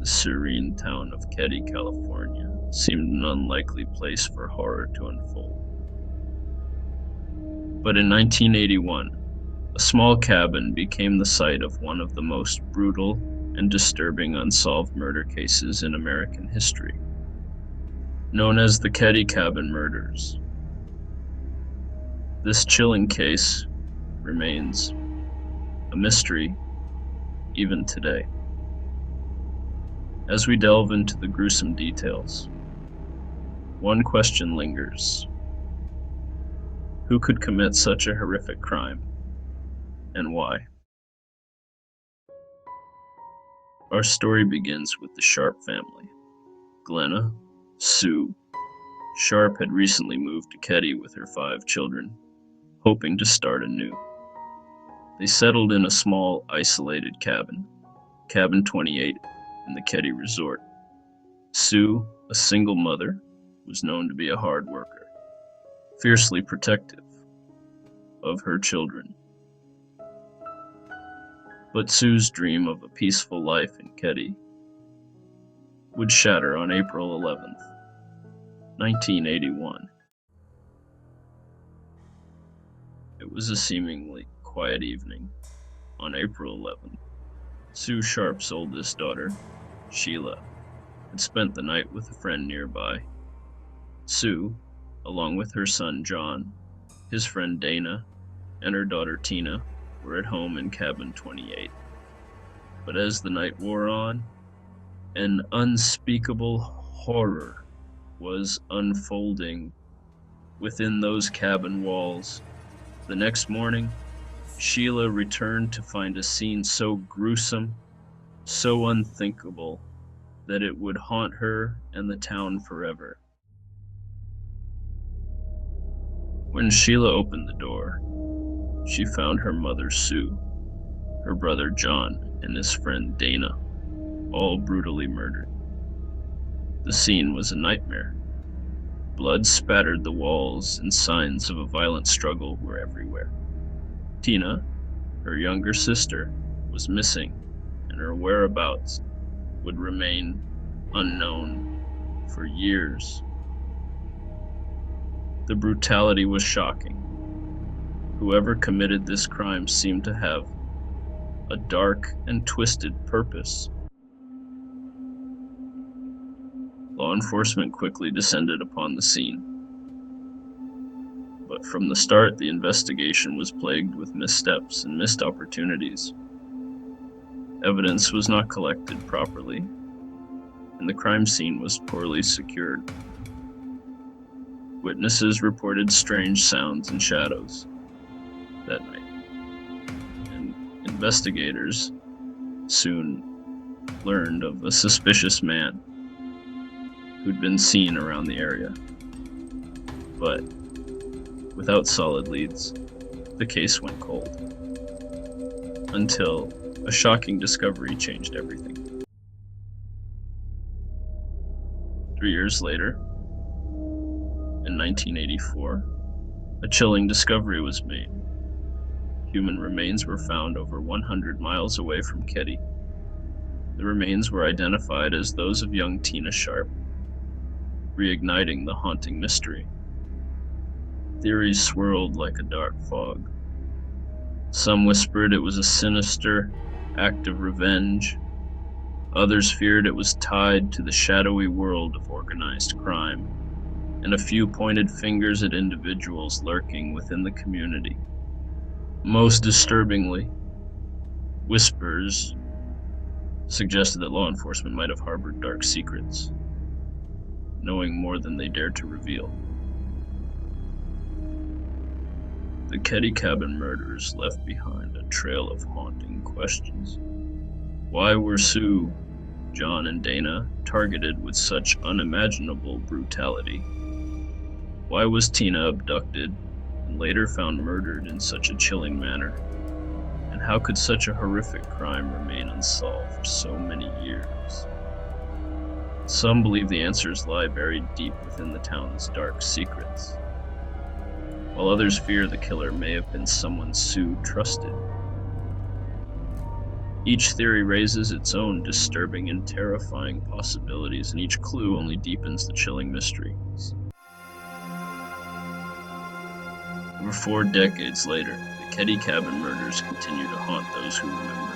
The serene town of Keddie, California, seemed an unlikely place for horror to unfold. But in 1981, a small cabin became the site of one of the most brutal and disturbing unsolved murder cases in American history, known as the Keddie Cabin Murders. This chilling case remains a mystery even today. As we delve into the gruesome details, one question lingers. Who could commit such a horrific crime, and why? Our story begins with the Sharp family. Glenna Sue Sharp had recently moved to Keddie with her 5 children, hoping to start anew. They settled in a small, isolated cabin, Cabin 28, in the Keddie Resort. Sue, a single mother, was known to be a hard worker, fiercely protective of her children. But Sue's dream of a peaceful life in Keddie would shatter on April 11th, 1981. It was a seemingly quiet evening. On April 11th, Sue Sharp's oldest daughter, Sheila, had spent the night with a friend nearby. Sue, along with her son John, his friend Dana, and her daughter Tina, were at home in Cabin 28. But as the night wore on, an unspeakable horror was unfolding within those cabin walls. The next morning, Sheila returned to find a scene so gruesome, so unthinkable, that it would haunt her and the town forever. When Sheila opened the door, she found her mother Sue, her brother John, and his friend Dana, all brutally murdered. The scene was a nightmare. Blood spattered the walls, and signs of a violent struggle were everywhere. Tina, her younger sister, was missing, and her whereabouts would remain unknown for years. The brutality was shocking. Whoever committed this crime seemed to have a dark and twisted purpose. Law enforcement quickly descended upon the scene. But from the start, the investigation was plagued with missteps and missed opportunities. Evidence was not collected properly, and the crime scene was poorly secured. Witnesses reported strange sounds and shadows that night, and investigators soon learned of a suspicious man who'd been seen around the area. But without solid leads, the case went cold, until a shocking discovery changed everything. 3 years later, in 1984, a chilling discovery was made. Human remains were found over 100 miles away from Keddie. The remains were identified as those of young Tina Sharp, reigniting the haunting mystery. Theories swirled like a dark fog. Some whispered it was a sinister act of revenge. Others feared it was tied to the shadowy world of organized crime, and a few pointed fingers at individuals lurking within the community. Most disturbingly, whispers suggested that law enforcement might have harbored dark secrets, knowing more than they dared to reveal. The Keddie Cabin Murders left behind a trail of haunting questions. Why were Sue, John, and Dana targeted with such unimaginable brutality? Why was Tina abducted and later found murdered in such a chilling manner? And how could such a horrific crime remain unsolved for so many years? Some believe the answers lie buried deep within the town's dark secrets, while others fear the killer may have been someone Sue trusted. Each theory raises its own disturbing and terrifying possibilities, and each clue only deepens the chilling mystery. Over 4 decades later, the Keddie Cabin Murders continue to haunt those who remember.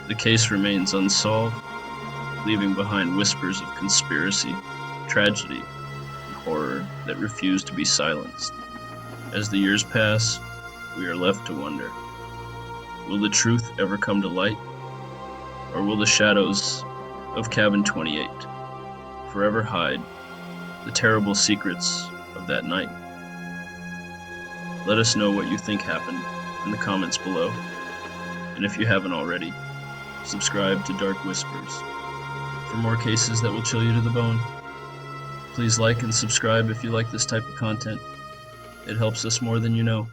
The case remains unsolved, leaving behind whispers of conspiracy, tragedy, and horror that refuse to be silenced. As the years pass, we are left to wonder, will the truth ever come to light? Or will the shadows of Cabin 28 forever hide the terrible secrets of that night? Let us know what you think happened in the comments below. And if you haven't already, subscribe to Dark Whispers for more cases that will chill you to the bone. Please like and subscribe if you like this type of content. It helps us more than you know.